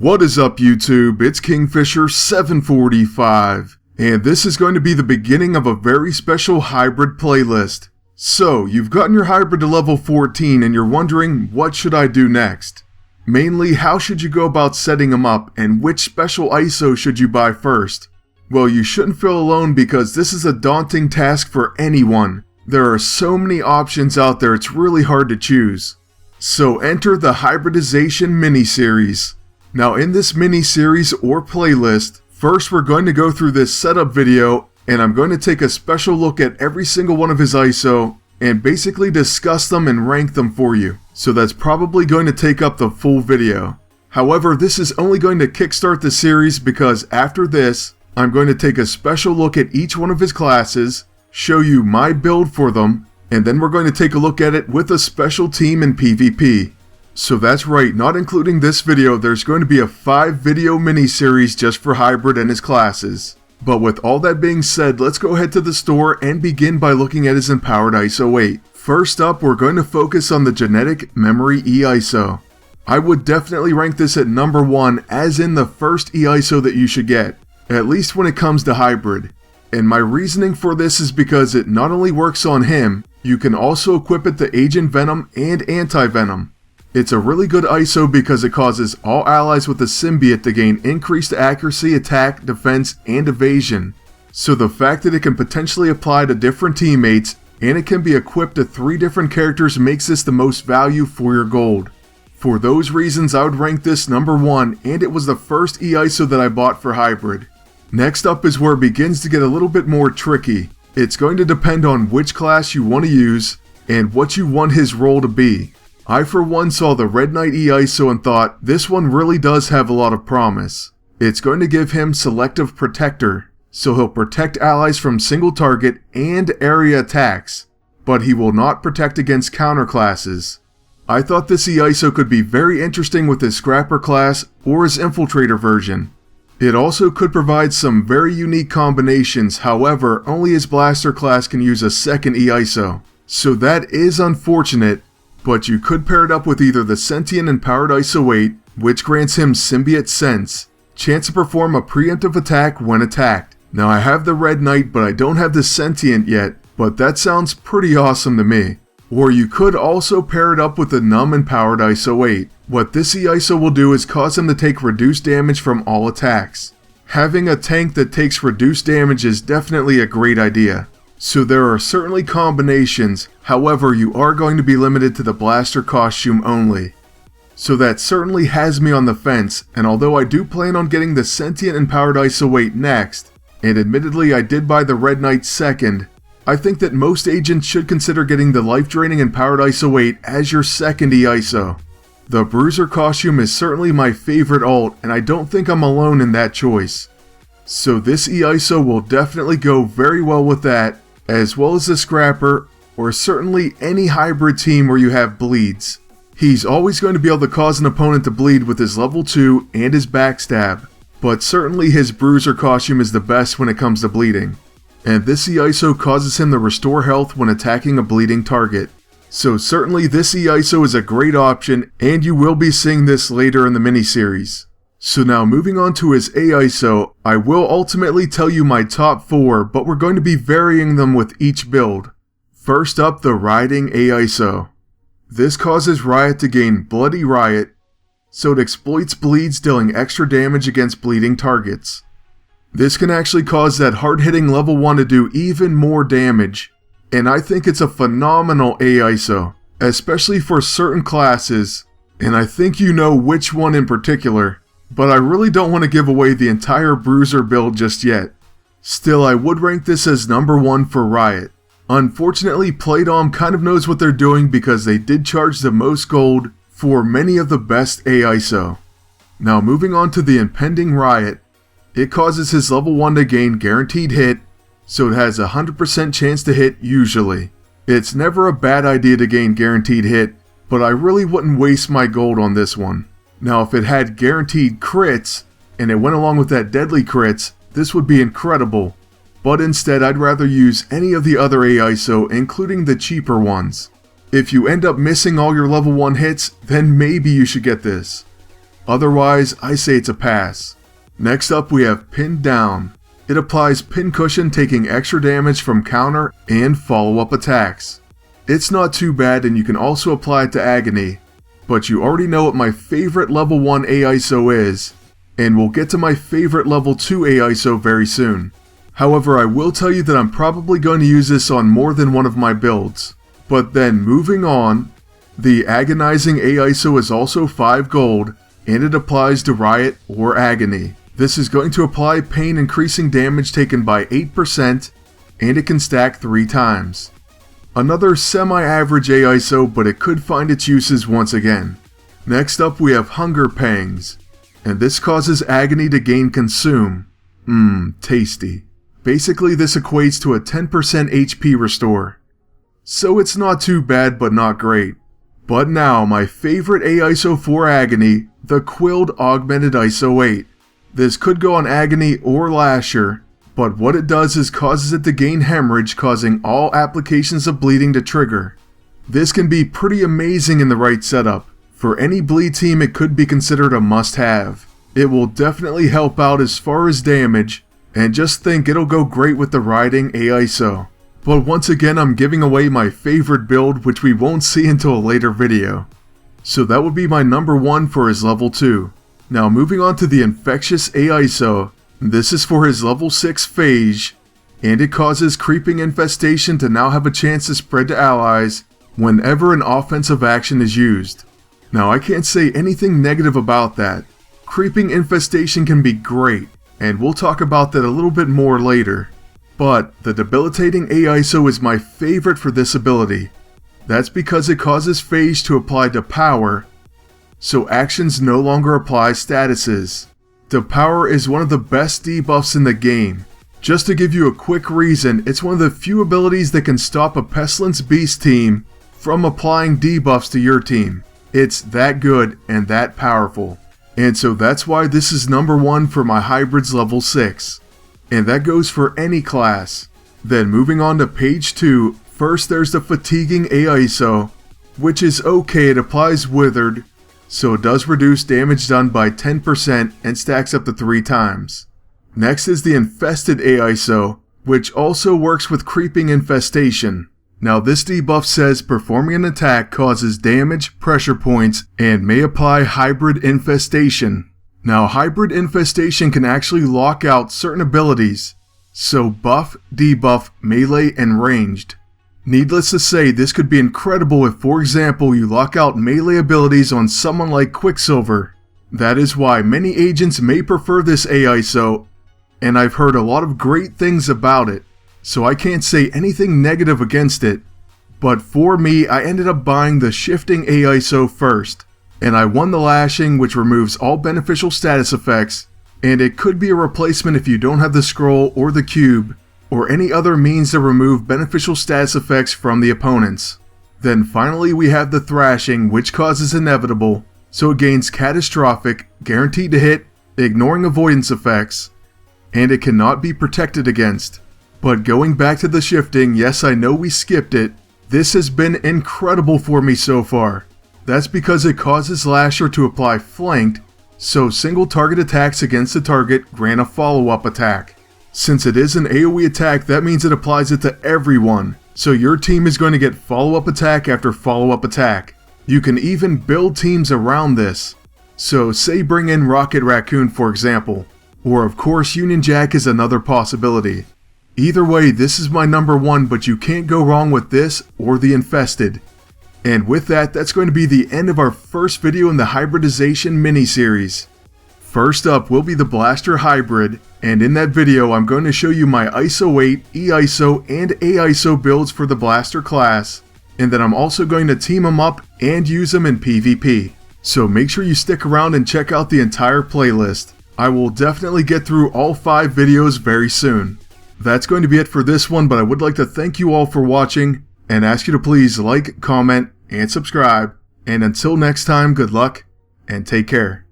What is up YouTube? It's Kingfisher745, and this is going to be the beginning of a very special hybrid playlist. So, you've gotten your hybrid to level 14 and you're wondering, what should I do next? Mainly, how should you go about setting them up, and which special ISO should you buy first? Well, you shouldn't feel alone because this is a daunting task for anyone. There are so many options out there, it's really hard to choose. So enter the Hybridization mini-series. Now in this mini-series or playlist, first we're going to go through this setup video and I'm going to take a special look at every single one of his ISO and basically discuss them and rank them for you. So that's probably going to take up the full video. However, this is only going to kickstart the series because after this, I'm going to take a special look at each one of his classes, show you my build for them, and then we're going to take a look at it with a special team in PvP. So that's right, not including this video, there's going to be a 5-video mini-series just for Hybrid and his classes. But with all that being said, let's go ahead to the store and begin by looking at his empowered ISO 8. First up, we're going to focus on the Genetic Memory E-ISO. I would definitely rank this at number 1 as in the first E-ISO that you should get, at least when it comes to Hybrid. And my reasoning for this is because it not only works on him, you can also equip it to Agent Venom and Anti-Venom. It's a really good ISO because it causes all allies with a symbiote to gain increased accuracy, attack, defense, and evasion. So the fact that it can potentially apply to different teammates and it can be equipped to 3 different characters makes this the most value for your gold. For those reasons, I would rank this number 1, and it was the first E-ISO that I bought for Hybrid. Next up is where it begins to get a little bit more tricky. It's going to depend on which class you want to use and what you want his role to be. I for one saw the Red Knight E-ISO and thought, this one really does have a lot of promise. It's going to give him Selective Protector, so he'll protect allies from single target and area attacks, but he will not protect against counter classes. I thought this E-ISO could be very interesting with his Scrapper class or his Infiltrator version. It also could provide some very unique combinations, however, only his Blaster class can use a second E-ISO. So that is unfortunate, but you could pair it up with either the Sentient Empowered ISO 8, which grants him Symbiote Sense, chance to perform a preemptive attack when attacked. Now I have the Red Knight, but I don't have the Sentient yet, but that sounds pretty awesome to me. Or you could also pair it up with the Numb Empowered ISO 8. What this E-ISO will do is cause him to take reduced damage from all attacks. Having a tank that takes reduced damage is definitely a great idea. So there are certainly combinations, however you are going to be limited to the Blaster costume only. So that certainly has me on the fence, and although I do plan on getting the Sentient Empowered ISO 8 next, and admittedly I did buy the Red Knight second, I think that most agents should consider getting the Life Draining Empowered ISO 8 as your second E-ISO. The Bruiser costume is certainly my favorite alt, and I don't think I'm alone in that choice. So this E-ISO will definitely go very well with that, as well as the Scrapper, or certainly any hybrid team where you have bleeds. He's always going to be able to cause an opponent to bleed with his level 2 and his backstab, but certainly his Bruiser costume is the best when it comes to bleeding. And this E-ISO causes him to restore health when attacking a bleeding target. So certainly this E-ISO is a great option, and you will be seeing this later in the mini-series. So now moving on to his A-ISO, I will ultimately tell you my top 4, but we're going to be varying them with each build. First up, the Rioting A-ISO. This causes Riot to gain Bloody Riot, so it exploits bleeds, dealing extra damage against bleeding targets. This can actually cause that hard-hitting level 1 to do even more damage, and I think it's a phenomenal A-ISO, especially for certain classes, and I think you know which one in particular. But I really don't want to give away the entire Bruiser build just yet. Still, I would rank this as number 1 for Riot. Unfortunately, Playdom kind of knows what they're doing because they did charge the most gold for many of the best A-ISO. Now moving on to the Impending Riot, it causes his level 1 to gain Guaranteed Hit, so it has a 100% chance to hit usually. It's never a bad idea to gain Guaranteed Hit, but I really wouldn't waste my gold on this one. Now if it had guaranteed crits, and it went along with that deadly crits, this would be incredible. But instead I'd rather use any of the other A-ISO, including the cheaper ones. If you end up missing all your level 1 hits, then maybe you should get this. Otherwise, I say it's a pass. Next up we have Pinned Down. It applies pin cushion, taking extra damage from counter and follow-up attacks. It's not too bad, and you can also apply it to Agony. But you already know what my favorite level 1 AISO is, and we'll get to my favorite level 2 AISO very soon. However, I will tell you that I'm probably going to use this on more than one of my builds. But then moving on, the Agonizing AISO is also 5 gold, and it applies to Riot or Agony. This is going to apply pain, increasing damage taken by 8%, and it can stack 3 times. Another semi-average AISO, but it could find its uses once again. Next up we have Hunger Pangs, and this causes Agony to gain Consume. Tasty. Basically this equates to a 10% HP restore. So it's not too bad, but not great. But now my favorite AISO for Agony, the Quilled Augmented ISO 8. This could go on Agony or Lasher, but what it does is causes it to gain hemorrhage, causing all applications of bleeding to trigger. This can be pretty amazing in the right setup. For any bleed team it could be considered a must-have. It will definitely help out as far as damage, and just think it'll go great with the Riding AISO. But once again I'm giving away my favorite build, which we won't see until a later video. So that would be my number 1 for his level 2. Now moving on to the Infectious AISO. This is for his level 6 Phage, and it causes Creeping Infestation to now have a chance to spread to allies whenever an offensive action is used. Now I can't say anything negative about that. Creeping Infestation can be great, and we'll talk about that a little bit more later. But the Debilitating AISO is my favorite for this ability. That's because it causes Phage to apply to power, so actions no longer apply statuses. Depower is one of the best debuffs in the game. Just to give you a quick reason, it's one of the few abilities that can stop a Pestilence Beast team from applying debuffs to your team. It's that good and that powerful. And so that's why this is number 1 for my Hybrids level 6. And that goes for any class. Then moving on to page 2, first there's the Fatiguing AISO, which is okay, it applies Withered, so it does reduce damage done by 10% and stacks up to 3 times. Next is the Infested AISO, which also works with Creeping Infestation. Now this debuff says performing an attack causes damage, pressure points, and may apply Hybrid Infestation. Now Hybrid Infestation can actually lock out certain abilities, so buff, debuff, melee, and ranged. Needless to say, this could be incredible if, for example, you lock out melee abilities on someone like Quicksilver. That is why many agents may prefer this AISO, and I've heard a lot of great things about it, so I can't say anything negative against it. But for me, I ended up buying the Shifting AISO first, and I won the Lashing, which removes all beneficial status effects, and it could be a replacement if you don't have the scroll or the cube, or any other means to remove beneficial status effects from the opponents. Then finally we have the Thrashing, which causes Inevitable, so it gains Catastrophic, guaranteed to hit, ignoring avoidance effects, and it cannot be protected against. But going back to the Shifting, yes, I know we skipped it, this has been incredible for me so far. That's because it causes Lasher to apply Flanked, so single target attacks against the target grant a follow-up attack. Since it is an AoE attack, that means it applies it to everyone, so your team is going to get follow-up attack after follow-up attack. You can even build teams around this. So say bring in Rocket Raccoon for example, or of course Union Jack is another possibility. Either way, this is my number 1, but you can't go wrong with this or the Infested. And with that, that's going to be the end of our first video in the Hybridization mini-series. First up will be the Blaster Hybrid, and in that video I'm going to show you my ISO 8, EISO, and AISO builds for the Blaster class, and then I'm also going to team them up and use them in PvP. So make sure you stick around and check out the entire playlist. I will definitely get through all 5 videos very soon. That's going to be it for this one, but I would like to thank you all for watching, and ask you to please like, comment, and subscribe, and until next time, good luck, and take care.